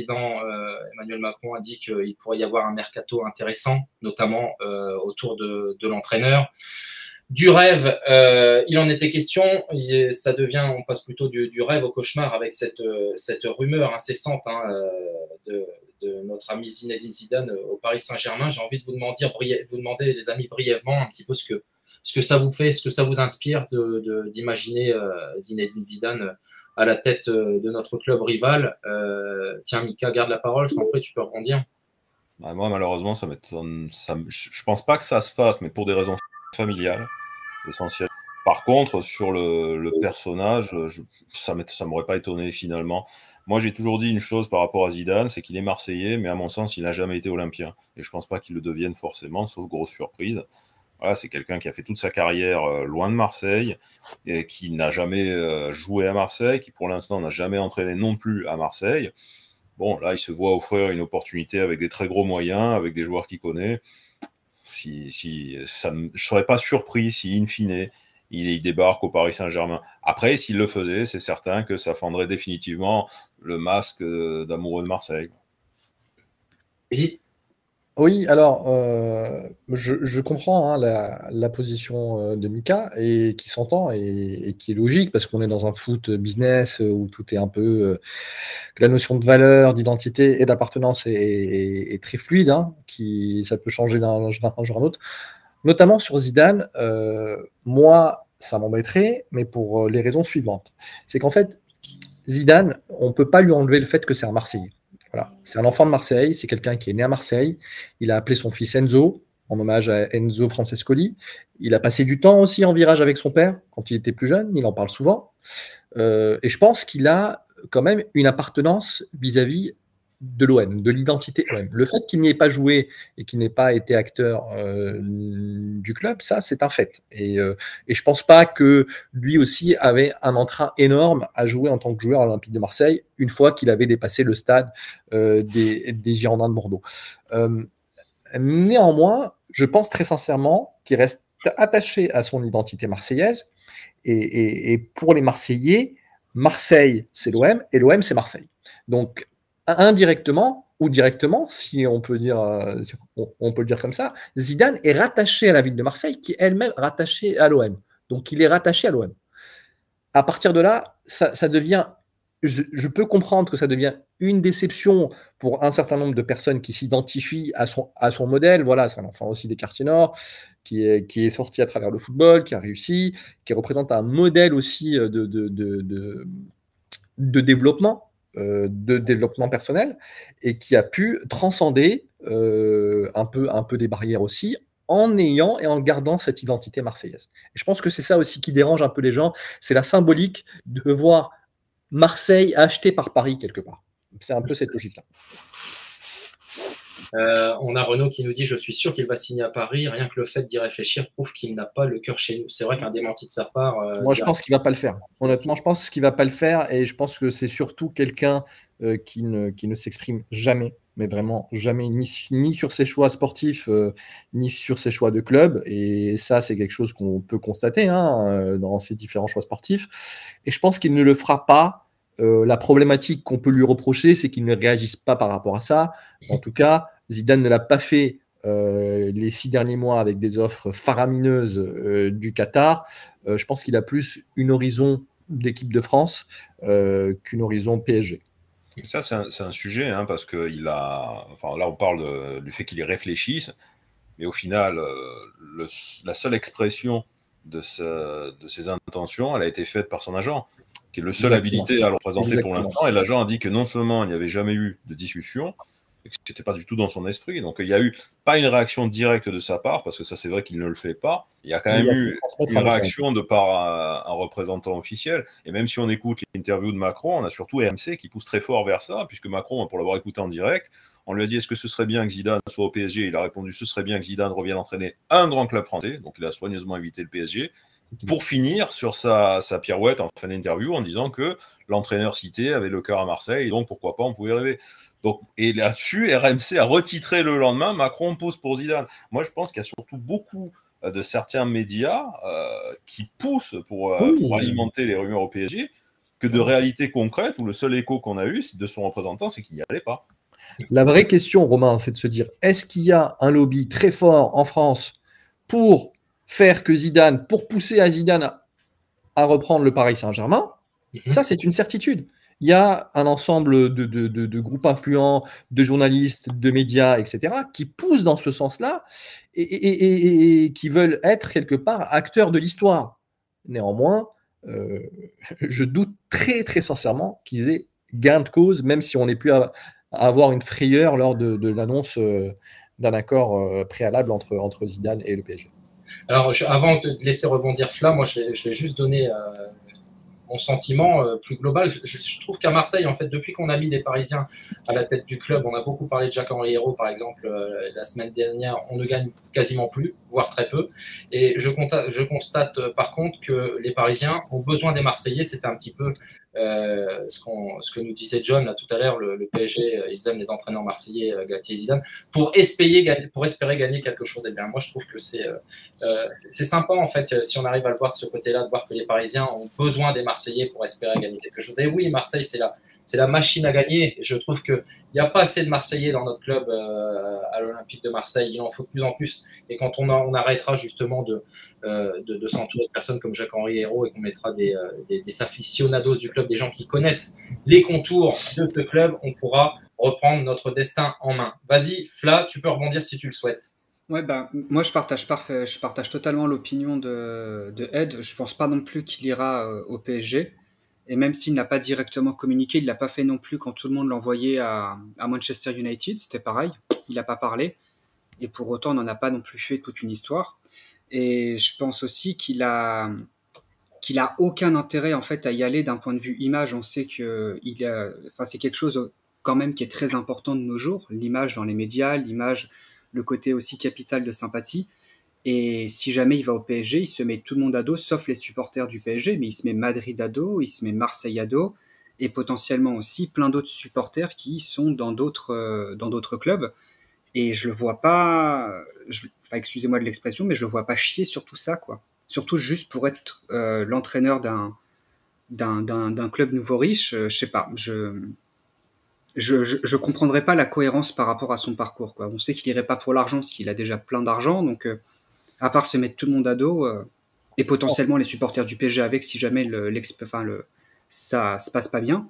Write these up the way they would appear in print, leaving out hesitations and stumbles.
président Emmanuel Macron a dit qu'il pourrait y avoir un mercato intéressant, notamment autour de l'entraîneur. Du rêve, il en était question. Ça devient, on passe plutôt du rêve au cauchemar avec cette rumeur incessante de notre ami Zinedine Zidane au Paris Saint-Germain. J'ai envie de vous demander, les amis, brièvement un petit peu ce que ça vous fait, ce que ça vous inspire d'imaginer Zinedine Zidane à la tête de notre club rival. Tiens, Mika, garde la parole, je t'en prie, tu peux rebondir. Bah, moi, malheureusement, je pense pas que ça se fasse, mais pour des raisons familiales, essentielles. Par contre, sur le personnage, ça m'aurait pas étonné finalement. Moi, j'ai toujours dit une chose par rapport à Zidane, c'est qu'il est Marseillais, mais à mon sens, il n'a jamais été olympien. Et je pense pas qu'il le devienne forcément, sauf grosse surprise. Voilà, c'est quelqu'un qui a fait toute sa carrière loin de Marseille, et qui n'a jamais joué à Marseille, qui pour l'instant n'a jamais entraîné non plus à Marseille. Bon, là, il se voit offrir une opportunité avec des très gros moyens, avec des joueurs qu'il connaît. Je ne serais pas surpris si, in fine, il débarque au Paris Saint-Germain. Après, s'il le faisait, c'est certain que ça fendrait définitivement le masque d'amoureux de Marseille. Oui, alors, je comprends la position de Mika, et qui s'entend et qui est logique, parce qu'on est dans un foot business où tout est un peu. La notion de valeur, d'identité et d'appartenance est très fluide, hein, ça peut changer d'un jour à un autre. Notamment sur Zidane, moi, ça m'embêterait, mais pour les raisons suivantes. C'est qu'en fait, Zidane, on ne peut pas lui enlever le fait que c'est un Marseillais. Voilà. C'est un enfant de Marseille, c'est quelqu'un qui est né à Marseille. Il a appelé son fils Enzo, en hommage à Enzo Francescoli. Il a passé du temps aussi en virage avec son père, quand il était plus jeune, il en parle souvent. Et je pense qu'il a quand même une appartenance vis-à-vis de l'OM, de l'identité OM. Le fait qu'il n'y ait pas joué et qu'il n'ait pas été acteur du club, ça, c'est un fait. Et je pense pas que lui aussi avait un entrain énorme à jouer en tant que joueur à l'Olympique de Marseille, une fois qu'il avait dépassé le stade des Girondins de Bordeaux. Néanmoins, je pense très sincèrement qu'il reste attaché à son identité marseillaise. Et pour les Marseillais, Marseille, c'est l'OM, et l'OM, c'est Marseille. Donc, indirectement ou directement, si on peut dire, on peut le dire comme ça, Zidane est rattaché à la ville de Marseille, qui est elle-même rattachée à l'OM. Donc, il est rattaché à l'OM. À partir de là, ça devient. Je peux comprendre que ça devient une déception pour un certain nombre de personnes qui s'identifient à son modèle. Voilà, c'est un enfant aussi des quartiers nord, qui est sorti à travers le football, qui a réussi, qui représente un modèle aussi de développement personnel, et qui a pu transcender un peu des barrières aussi, en ayant et en gardant cette identité marseillaise. Et je pense que c'est ça aussi qui dérange un peu les gens, c'est la symbolique de voir Marseille acheté par Paris quelque part. C'est un peu cette logique-là. On a Renaud qui nous dit « Je suis sûr qu'il va signer à Paris. Rien que le fait d'y réfléchir prouve qu'il n'a pas le cœur chez nous. » C'est vrai qu'un démenti de sa part… Moi, je pense qu'il ne va pas le faire. Honnêtement, je pense qu'il ne va pas le faire. Et je pense que c'est surtout quelqu'un qui ne s'exprime jamais, mais vraiment jamais, ni sur ses choix sportifs, ni sur ses choix de club. Et ça, c'est quelque chose qu'on peut constater dans ses différents choix sportifs. Et je pense qu'il ne le fera pas. La problématique qu'on peut lui reprocher, c'est qu'il ne réagisse pas par rapport à ça. En tout cas, Zidane ne l'a pas fait les 6 derniers mois avec des offres faramineuses du Qatar. Je pense qu'il a plus une horizon d'équipe de France qu'une horizon PSG. Ça, c'est un sujet, parce que là, on parle du fait qu'il y réfléchisse, mais au final, la seule expression de ses intentions, elle a été faite par son agent, qui est le seul habilité à le représenter pour l'instant. Et l'agent a dit que non seulement il n'y avait jamais eu de discussion, et que ce n'était pas du tout dans son esprit. Donc il n'y a eu pas une réaction directe de sa part, parce que ça, c'est vrai qu'il ne le fait pas. Il y a quand même eu une réaction de par un représentant officiel. Et même si on écoute l'interview de Macron, on a surtout RMC qui pousse très fort vers ça, puisque Macron, pour l'avoir écouté en direct, on lui a dit « Est-ce que ce serait bien que Zidane soit au PSG ?» Il a répondu « Ce serait bien que Zidane revienne entraîner un grand club français. » Donc il a soigneusement évité le PSG. Pour finir sur sa pirouette en fin d'interview en disant que l'entraîneur cité avait le cœur à Marseille, et donc pourquoi pas, on pouvait rêver. Donc, et là-dessus, RMC a retitré le lendemain « Macron pousse pour Zidane ». Moi, je pense qu'il y a surtout beaucoup de certains médias qui poussent pour alimenter les rumeurs au PSG, que de réalité concrète, où le seul écho qu'on a eu de son représentant, c'est qu'il n'y allait pas. La vraie question, Romain, c'est de se dire, est-ce qu'il y a un lobby très fort en France pour faire que Zidane, pour pousser à Zidane à reprendre le Paris Saint-Germain? Ça, c'est une certitude. Il y a un ensemble de groupes influents, de journalistes, de médias, etc., qui poussent dans ce sens-là et qui veulent être quelque part acteurs de l'histoire. Néanmoins, je doute très, très sincèrement qu'ils aient gain de cause, même si on n'est plus à avoir une frayeur lors de l'annonce d'un accord préalable entre Zidane et le PSG. Alors, avant de te laisser rebondir Fla, moi je vais juste donner mon sentiment plus global. Je trouve qu'à Marseille, en fait, depuis qu'on a mis des Parisiens à la tête du club, on a beaucoup parlé de Jacques-Henri Hérault, par exemple, la semaine dernière, on ne gagne quasiment plus, voire très peu. Et je constate par contre que les Parisiens ont besoin des Marseillais. C'était un petit peu ce que nous disait John là tout à l'heure, le PSG, ils aiment les entraîneurs marseillais, Galtier et Zidane, pour espérer gagner quelque chose. Et bien, moi, je trouve que c'est sympa, en fait, si on arrive à le voir de ce côté-là, de voir que les Parisiens ont besoin des Marseillais pour espérer gagner quelque chose. Et oui, Marseille, c'est la machine à gagner. Et je trouve qu'il n'y a pas assez de Marseillais dans notre club à l'Olympique de Marseille. Il en faut de plus en plus. Et quand on arrêtera justement de s'entourer de personnes comme Jacques-Henri Hérault et qu'on mettra des aficionados du club, des gens qui connaissent les contours de ce club, on pourra reprendre notre destin en main. Vas-y, Fla, tu peux rebondir si tu le souhaites. Ouais, moi je partage totalement l'opinion de Ed. Je pense pas non plus qu'il ira au PSG. Et même s'il n'a pas directement communiqué, il l'a pas fait non plus quand tout le monde l'envoyait à Manchester United. C'était pareil, il n'a pas parlé. Et pour autant, on n'en a pas non plus fait toute une histoire. Et je pense aussi qu'il a aucun intérêt en fait à y aller d'un point de vue image. On sait que c'est quelque chose quand même qui est très important de nos jours, l'image dans les médias, l'image, le côté aussi capital de sympathie. Et si jamais il va au PSG, il se met tout le monde à dos, sauf les supporters du PSG, mais il se met Madrid à dos, il se met Marseille à dos, et potentiellement aussi plein d'autres supporters qui sont dans d'autres clubs. Et je le vois pas, excusez-moi de l'expression, mais je le vois pas chier sur tout ça, quoi. Surtout juste pour être l'entraîneur d'un club nouveau riche, je sais pas, je comprendrais pas la cohérence par rapport à son parcours, quoi. On sait qu'il irait pas pour l'argent, s'il a déjà plein d'argent, donc à part se mettre tout le monde à dos et potentiellement les supporters du PSG avec, si jamais ça se passe pas bien,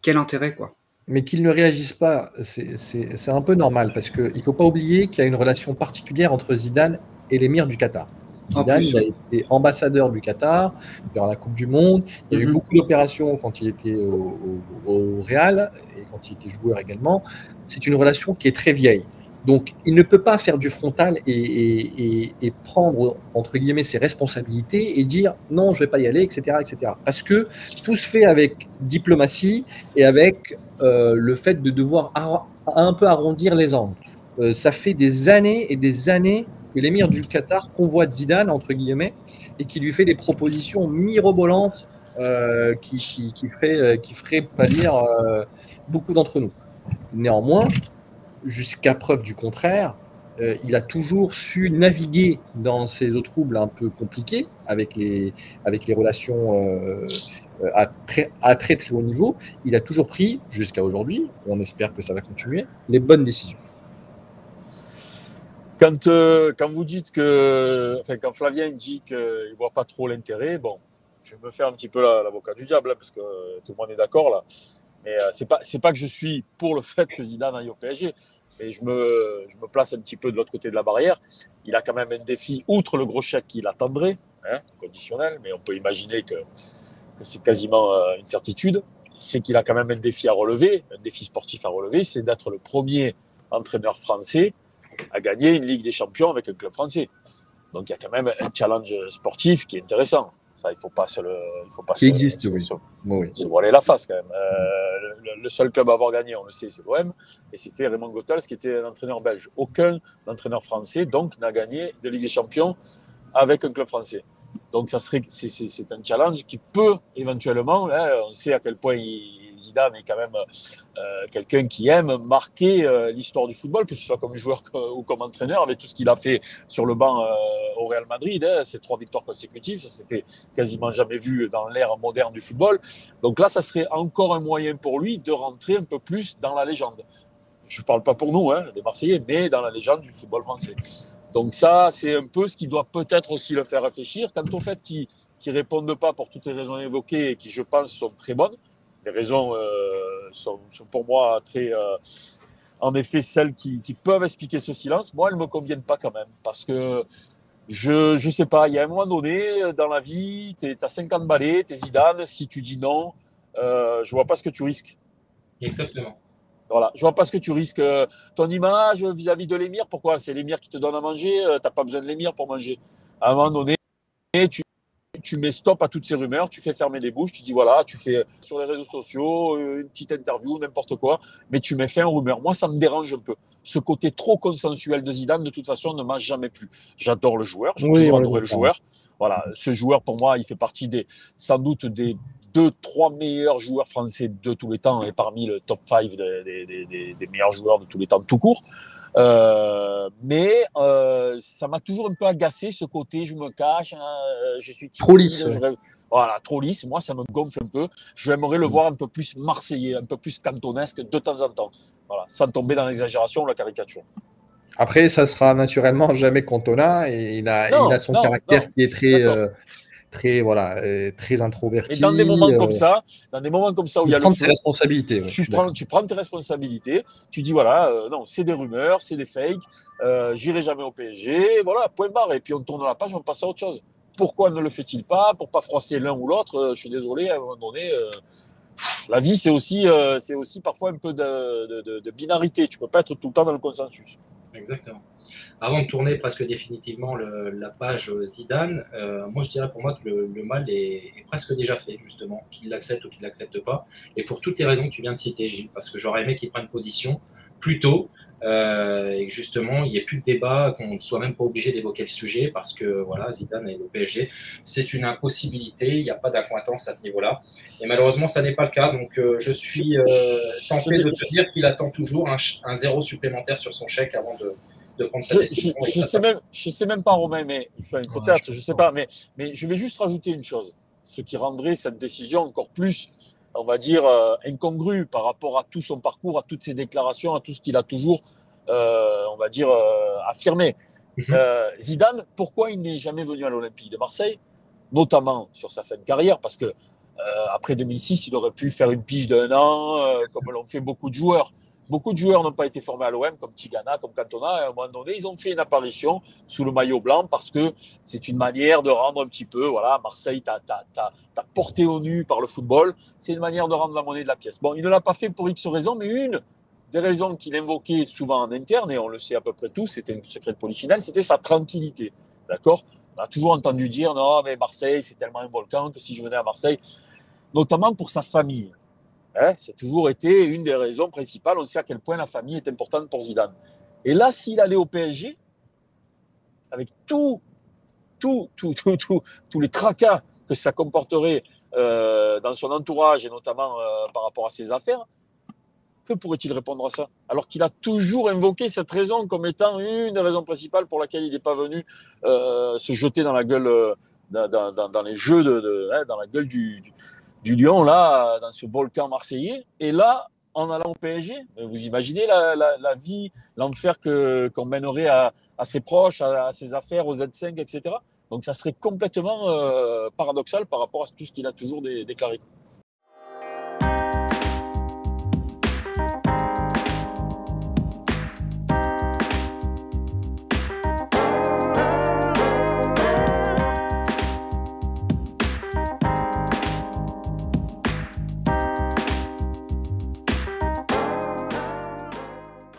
quel intérêt, quoi. Mais qu'ils ne réagissent pas, c'est un peu normal, parce qu'il ne faut pas oublier qu'il y a une relation particulière entre Zidane et l'émir du Qatar. Zidane, il a été ambassadeur du Qatar durant la Coupe du Monde. Il y a eu beaucoup d'opérations quand il était au Real et quand il était joueur également. C'est une relation qui est très vieille. Donc, il ne peut pas faire du frontal et prendre, entre guillemets, ses responsabilités et dire non, je ne vais pas y aller, etc., etc. Parce que tout se fait avec diplomatie et avec le fait de devoir un peu arrondir les angles. Ça fait des années et des années que l'émir du Qatar convoite Zidane, entre guillemets, et qui lui fait des propositions mirobolantes qui feraient pâlir beaucoup d'entre nous. Néanmoins, jusqu'à preuve du contraire, il a toujours su naviguer dans ces eaux troubles un peu compliquées avec les relations à très très haut niveau. Il a toujours pris, jusqu'à aujourd'hui, on espère que ça va continuer, les bonnes décisions. Quand vous dites quand Flavien dit qu'il ne voit pas trop l'intérêt, bon, je me fais un petit peu l'avocat du diable, parce que tout le monde est d'accord là. Mais c'est pas que je suis pour le fait que Zidane aille au PSG, mais je me place un petit peu de l'autre côté de la barrière. Il a quand même un défi, outre le gros chèque qu'il attendrait, conditionnel, mais on peut imaginer que c'est quasiment une certitude. C'est qu'il a quand même un défi à relever, un défi sportif à relever, c'est d'être le premier entraîneur français à gagner une Ligue des Champions avec un club français. Donc il y a quand même un challenge sportif qui est intéressant. Ça, il ne faut pas se voiler la face quand même. Le seul club à avoir gagné, on le sait, c'est l'OM, et c'était Raymond Goethals qui était un entraîneur belge. Aucun entraîneur français donc n'a gagné de Ligue des Champions avec un club français. Donc c'est un challenge qui peut éventuellement, là, on sait à quel point Zidane est quand même quelqu'un qui aime marquer l'histoire du football, que ce soit comme joueur ou comme entraîneur, avec tout ce qu'il a fait sur le banc au Real Madrid, ces 3 victoires consécutives, ça s'était quasiment jamais vu dans l'ère moderne du football. Donc là, ça serait encore un moyen pour lui de rentrer un peu plus dans la légende. Je ne parle pas pour nous, les Marseillais, mais dans la légende du football français. Donc ça, c'est un peu ce qui doit peut-être aussi le faire réfléchir. Quant au fait qu'il ne répondent pas pour toutes les raisons évoquées et qui, je pense, sont très bonnes, les raisons sont pour moi très... en effet, celles qui peuvent expliquer ce silence, moi, elles ne me conviennent pas quand même. Parce que je ne sais pas, il y a un moment donné, dans la vie, tu as 50 balais, tu es Zidane, si tu dis non, je ne vois pas ce que tu risques. Exactement. Voilà, je vois pas ce que tu risques. Ton image vis-à-vis de l'émir, pourquoi? C'est l'émir qui te donne à manger, tu n'as pas besoin de l'émir pour manger. À un moment donné, tu mets stop à toutes ces rumeurs, tu fais fermer les bouches, tu dis voilà, tu fais sur les réseaux sociaux une petite interview, n'importe quoi, mais tu mets fin aux rumeurs. Moi, ça me dérange un peu. Ce côté trop consensuel de Zidane, de toute façon, ne m'a jamais plu. J'adore le joueur, j'ai toujours adoré le joueur. Voilà, ce joueur, pour moi, il fait partie sans doute des 2-3 meilleurs joueurs français de tous les temps et parmi le top 5 des meilleurs joueurs de tous les temps tout court. Mais ça m'a toujours un peu agacé ce côté, je me cache, je suis timide, trop lisse. Voilà, trop lisse. Moi, ça me gonfle un peu. J'aimerais le voir un peu plus marseillais, un peu plus cantonesque de temps en temps. Voilà, sans tomber dans l'exagération ou la caricature. Après, ça sera naturellement jamais Cantona et il a son caractère qui est très introverti. Et dans des moments comme ça, où il y a prendre ses responsabilités. Tu prends tes responsabilités. Tu dis voilà, non, c'est des rumeurs, c'est des fakes. J'irai jamais au PSG. Voilà, point barre. Et puis on tourne la page, on passe à autre chose. Pourquoi ne le fait-il pas? Pour pas froisser l'un ou l'autre. Je suis désolé. À un moment donné, la vie c'est aussi parfois un peu de binarité. Tu peux pas être tout le temps dans le consensus. Exactement. Avant de tourner presque définitivement la page Zidane, moi je dirais pour moi que le mal est presque déjà fait, justement, qu'il l'accepte ou qu'il ne l'accepte pas. Et pour toutes les raisons que tu viens de citer, Gilles, parce que j'aurais aimé qu'il prenne position plus tôt et que justement il n'y ait plus de débat, qu'on ne soit même pas obligé d'évoquer le sujet, parce que voilà, Zidane et le PSG, c'est une impossibilité, il n'y a pas d'accointance à ce niveau-là. Et malheureusement, ça n'est pas le cas. Donc je suis tenté de te dire qu'il attend toujours un 0 supplémentaire sur son chèque avant de prendre sa décision. Je sais même pas, Romain, mais peut-être, je sais pas, mais je vais juste rajouter une chose, ce qui rendrait cette décision encore plus, on va dire, incongrue par rapport à tout son parcours, à toutes ses déclarations, à tout ce qu'il a toujours, on va dire, affirmé. Zidane, pourquoi il n'est jamais venu à l'Olympique de Marseille, notamment sur sa fin de carrière, parce que après 2006, il aurait pu faire une pige d'1 an, comme l'ont fait beaucoup de joueurs. Beaucoup de joueurs n'ont pas été formés à l'OM, comme Tigana, comme Cantona. Et à un moment donné, ils ont fait une apparition sous le maillot blanc parce que c'est une manière de rendre un petit peu, voilà, Marseille t'a porté au nu par le football. C'est une manière de rendre la monnaie de la pièce. Bon, il ne l'a pas fait pour X raisons, mais une des raisons qu'il invoquait souvent en interne, et on le sait à peu près tous, c'était un secret de polichinelle, c'était sa tranquillité. D'accord? On a toujours entendu dire, non, mais Marseille, c'est tellement un volcan que si je venais à Marseille, notamment pour sa famille. C'est toujours été une des raisons principales. On sait à quel point la famille est importante pour Zidane. Et là, s'il allait au PSG, avec tous les tracas que ça comporterait dans son entourage et notamment par rapport à ses affaires, que pourrait-il répondre à ça? Alors qu'il a toujours invoqué cette raison comme étant une des raisons principales pour laquelle il n'est pas venu se jeter dans la gueule, dans les jeux, dans la gueule du lion, là, dans ce volcan marseillais. Et là, en allant au PSG, vous imaginez la vie, l'enfer qu'on mènerait à ses proches, à ses affaires, aux Z5, etc. Donc ça serait complètement paradoxal par rapport à tout ce qu'il a toujours déclaré.